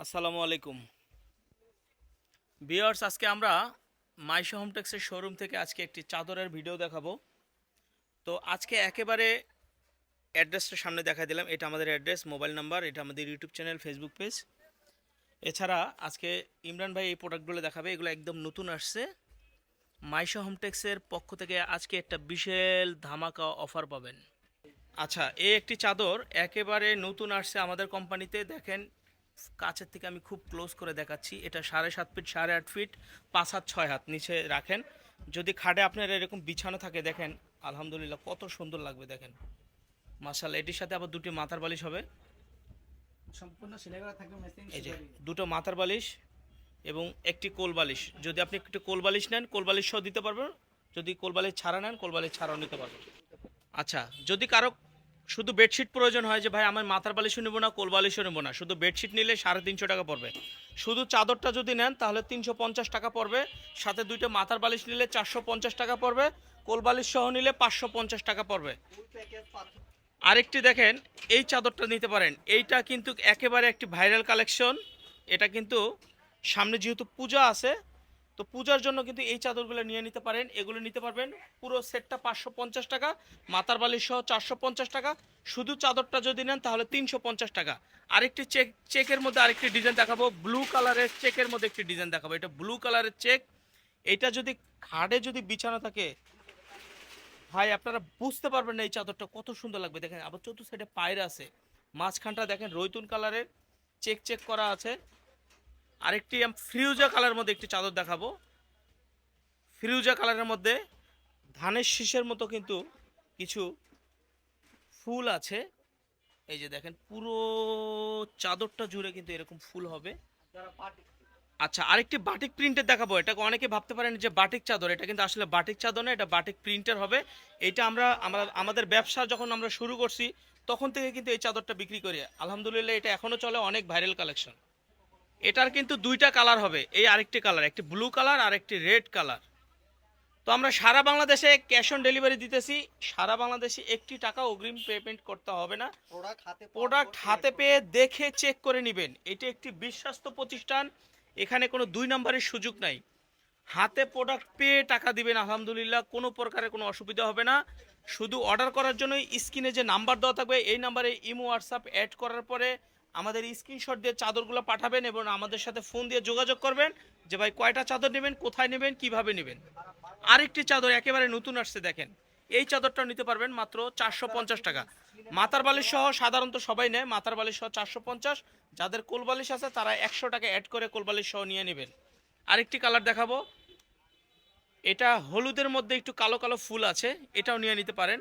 আসসালামু আলাইকুম ভিউয়ার্স, আজকে আমরা মাইশো হোমটেক্সের শোরুম থেকে আজকে একটি চাদরের ভিডিও দেখাবো। তো আজকে একেবারে অ্যাড্রেসটা সামনে দেখা দিলাম। এটা আমাদের অ্যাড্রেস, মোবাইল নাম্বার, এটা আমাদের ইউটিউব চ্যানেল, ফেসবুক পেজ। এছাড়া আজকে ইমরান ভাই এই প্রোডাক্টগুলো দেখাবে। এগুলো একদম নতুন আসছে মাইশো হোমটেক্সের পক্ষ থেকে। আজকে একটা বিশাল ধামাকা অফার পাবেন। আচ্ছা, এই একটি চাদর একেবারে নতুন আসছে আমাদের কোম্পানিতে। দেখেন, কাছের থেকে আমি খুব ক্লোজ করে দেখাচ্ছি। এটা 7.5 ফিট, 8.5 ফিট, 5 হাত 6 হাত নিচে রাখেন। যদি খাটে আপনার এরকম বিছানো থাকে, দেখেন আলহামদুলিল্লাহ কত সুন্দর লাগবে। দেখেন মাশাআল্লাহ, এটির সাথে আবার দুটি মাথার বালিশ হবে। সম্পূর্ণ সেলাই করা থাকবে, মেশিং এই যে সেলাই। দুটো মাথার বালিশ এবং একটি কোল বালিশ। যদি আপনি একটু কোল বালিশ নেন, কোল বালিশ সহ দিতে পারবেন। যদি কোল বালিশ ছাড়া নেন, কোল বালিশ ছাড়াও নিতে পারবেন। আচ্ছা, যদি কারো শুধু বেডশিট প্রয়োজন হয় যে ভাই আমার মাথার বালিশও নেবো না, কোল বালিশও নেবো না, শুধু বেডশিট নিলে 350 টাকা পড়বে। শুধু চাদরটা যদি নেন তাহলে 350 টাকা পড়বে। সাথে দুইটা মাথার বালিশ নিলে 450 টাকা পড়বে। কোল বালিশ সহ নিলে 550 টাকা পড়বে। আরেকটি দেখেন, এই চাদরটা নিতে পারেন। এইটা কিন্তু একেবারে একটি ভাইরাল কালেকশন। এটা কিন্তু সামনে যেহেতু পূজা আছে, তো পূজার জন্য কিন্তু এই চাদরগুলো নিয়ে নিতে পারেন। এগুলো নিতে পারবেন পুরো সেটটা 550 টাকা, মাথার বালিশ সহ 450 টাকা। শুধু চাদরটা যদি নেন তাহলে 350 টাকা। আরেকটি চেকের মধ্যে আরেকটি ডিজাইন দেখাবো। ব্লু কালারের চেকের মধ্যে একটি ডিজাইন দেখাবো। এটা ব্লু কালারের চেক। এটা যদি খাটে যদি বিছানা থাকে ভাই, আপনারা বুঝতে পারবেন না এই চাদরটা কত সুন্দর লাগবে। দেখেন আবার চতুর্থ সাইডে পায়রা আছে, মাঝখানটা দেখেন রৈতুন কালারের চেক চেক করা আছে। আরেকটি ফিরোজা কালারের মধ্যে একটি চাদর দেখাবো। ফিরোজা কালারের মধ্যে ধানের শীষের মতো কিন্তু কিছু ফুল আছে। এই যে দেখেন পুরো চাদরটা জুড়ে কিন্তু এরকম ফুল হবে। আচ্ছা, আরেকটি বাটিক প্রিন্টের দেখাবো। এটাকে অনেকে ভাবতে পারেন যে বাটিক চাদর, এটা কিন্তু আসলে বাটিক চাদর না, এটা বাটিক প্রিন্টার হবে। এটা আমরা আমরা আমাদের ব্যবসা যখন আমরা শুরু করছি তখন থেকে কিন্তু এই চাদরটা বিক্রি করি। আলহামদুলিল্লাহ এটা এখনো চলে, অনেক ভাইরাল কালেকশন। এটার কিন্তু দুইটা কালার হবে। এই আরেকটি কালার, একটি ব্লু কালার আর একটি রেড কালার। তো আমরা সারা বাংলাদেশে ক্যাশ অন ডেলিভারি দিতেছি। সারা বাংলাদেশে একটি টাকা অগ্রিম পেমেন্ট করতে হবে না। প্রোডাক্ট হাতে পেয়ে দেখে চেক করে নেবেন। এটি একটি বিশ্বস্ত প্রতিষ্ঠান, এখানে কোনো দুই নম্বরের সুযোগ নাই। হাতে প্রোডাক্ট পেয়ে টাকা দিবেন, আলহামদুলিল্লাহ কোনো প্রকারের কোনো অসুবিধা হবে না। শুধু অর্ডার করার জন্যই স্ক্রিনে যে নাম্বার দেওয়া থাকবে এই নাম্বারে ইমো হোয়াটসঅ্যাপ অ্যাড করার পরে আমাদের স্ক্রিনশট দিয়ে চাদরগুলো পাঠাবেন এবং আমাদের সাথে ফোন দিয়ে যোগাযোগ করবেন যে ভাই কয়টা চাদর নেবেন, কোথায় নেবেন, কিভাবে নেবেন। আরেকটি চাদর একেবারে নতুন আসছে, দেখেন এই চাদরটা নিতে পারবেন মাত্র 450 টাকা। মাথার বালিশ সহ সাধারণত সবাই নেয়, মাথার বালিশ সহ 450। যাদের কোল বালিশ আছে তারা 100 টাকা অ্যাড করে কোল বালিশ সহ নিয়ে নেবেন। আরেকটি কালার দেখাবো। এটা হলুদের মধ্যে একটু কালো কালো ফুল আছে, এটাও নিয়ে নিতে পারেন।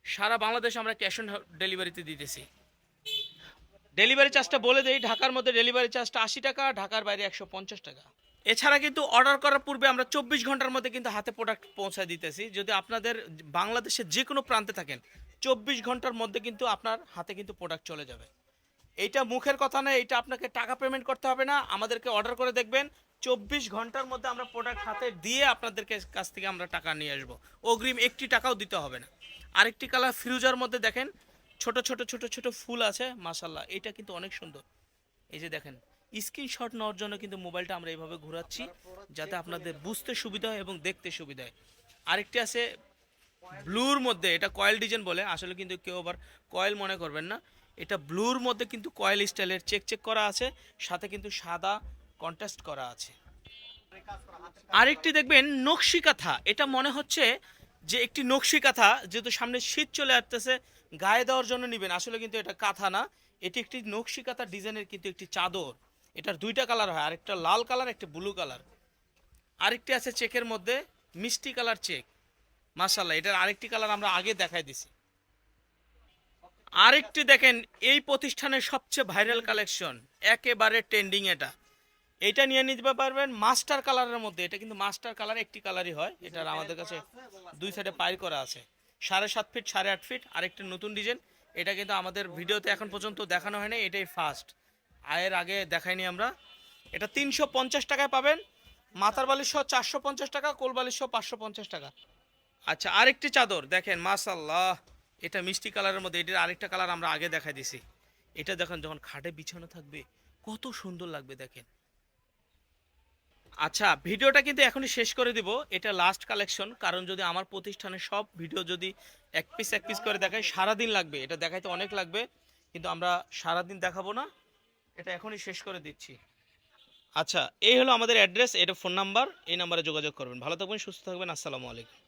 সারা বাংলাদেশে আমরা ক্যাশ অন ডেলিভারিতে দিতেছি। ডেলিভারি চার্জটা বলে দেই, ঢাকার মধ্যে ডেলিভারি চার্জটা 80 টাকা, ঢাকার বাইরে 150 টাকা। এছাড়া কিন্তু অর্ডার করার পূর্বে আমরা 24 ঘন্টার মধ্যে কিন্তু হাতে প্রোডাক্ট পৌঁছায় দিতেছি। যদি আপনাদের বাংলাদেশের যে কোনো প্রান্তে থাকেন, 24 ঘন্টার মধ্যে কিন্তু আপনার হাতে কিন্তু প্রোডাক্ট চলে যাবে। এইটা মুখের কথা না, এইটা আপনাকে টাকা পেমেন্ট করতে হবে না, আমাদেরকে অর্ডার করে দেখবেন 24 ঘন্টার মধ্যে আমরা প্রোডাক্ট হাতে দিয়ে আপনাদেরকে কাছ থেকে আমরা টাকা নিয়ে আসবো। অগ্রিম একটি টাকাও দিতে হবে না। আরেকটি কালার ফিরোজার মধ্যে দেখেন ছোট ছোট ছোট ছোট ফুল আছে, মাশাল্লাহ এটা কিন্তু অনেক সুন্দর। এই যে দেখেন, স্ক্রিনশট নেওয়ার জন্য কিন্তু মোবাইলটা আমরা এইভাবে ঘোরাচ্ছি যাতে আপনাদের বুঝতে সুবিধা হয় এবং দেখতে সুবিধা হয়। আরেকটি আছে ব্লুর মধ্যে, এটা কয়েল ডিজাইন বলে, আসলে কিন্তু কেউ আবার কয়েল মনে করবেন না। এটা ব্লুর মধ্যে কিন্তু কয়েল স্টাইলের চেক চেক করা আছে, সাথে কিন্তু সাদা কন্ট্রাস্ট করা আছে। আরেকটি দেখবেন নকশি কাঁথা। এটা মনে হচ্ছে যে একটি নকশি কাঁথা, যেহেতু সামনে শীত চলে আসতেছে গায়ে দেওয়ার জন্য নেবেন, আসলে কিন্তু এটা কাঁথা না, এটি একটি নকশি কাঁথা ডিজাইনের কিন্তু একটি চাদর। এটার দুইটা কালার হয়, আরেকটা লাল কালার, একটা ব্লু কালার। আরেকটি আছে চেকের মধ্যে মিষ্টি কালার চেক, মাশাল্লাহ এটার আরেকটি কালার আমরা আগে দেখাই দিছি। আরেকটি দেখেন এই প্রতিষ্ঠানের সবচেয়ে ভাইরাল কালেকশন, একেবারে ট্রেন্ডিং। এটা এইটা নিয়ে নিতে পারবেন মাস্টার কালারের মধ্যে। এটা কিন্তু মাস্টার কালার একটি কালারই হয়। এটার আমাদের কাছে দুই সাইডে পাইর করা আছে। 7.5 ফিট, 8.5 ফিট আরেকটা নতুন ডিজাইন। এটা কিন্তু আমাদের ভিডিওতে এখন পর্যন্ত দেখানো হয়নি, এটাই ফার্স্ট। আয়ের আগে দেখাইনি আমরা। এটা 350 টাকায় পাবেন। মাথার বালিশ সহ 450 টাকা, কোল বালিশ সহ 550 টাকা। আচ্ছা, আরেকটি চাদর দেখেন মাশাল্লাহ, এটা মিষ্টি কালারের মধ্যে। এটির আরেকটা কালার আমরা আগে দেখাই দিছি। এটা দেখেন যখন খাটে বিছানো থাকবে কত সুন্দর লাগবে দেখেন। আচ্ছা ভিডিওটা কিন্তু এখনই শেষ করে দিব, এটা লাস্ট কালেকশন, কারণ যদি আমার প্রতিষ্ঠানের সব ভিডিও যদি এক পিস করে দেখাই সারাদিন লাগবে, এটা দেখাইতে অনেক লাগবে, কিন্তু আমরা সারাদিন দেখাবো না, এটা এখনই শেষ করে দিচ্ছি। আচ্ছা এই হলো আমাদের অ্যাড্রেস, এটা ফোন নাম্বার, এই নাম্বারে যোগাযোগ করবেন। ভালো থাকবেন, সুস্থ থাকবেন, আসসালামু আলাইকুম।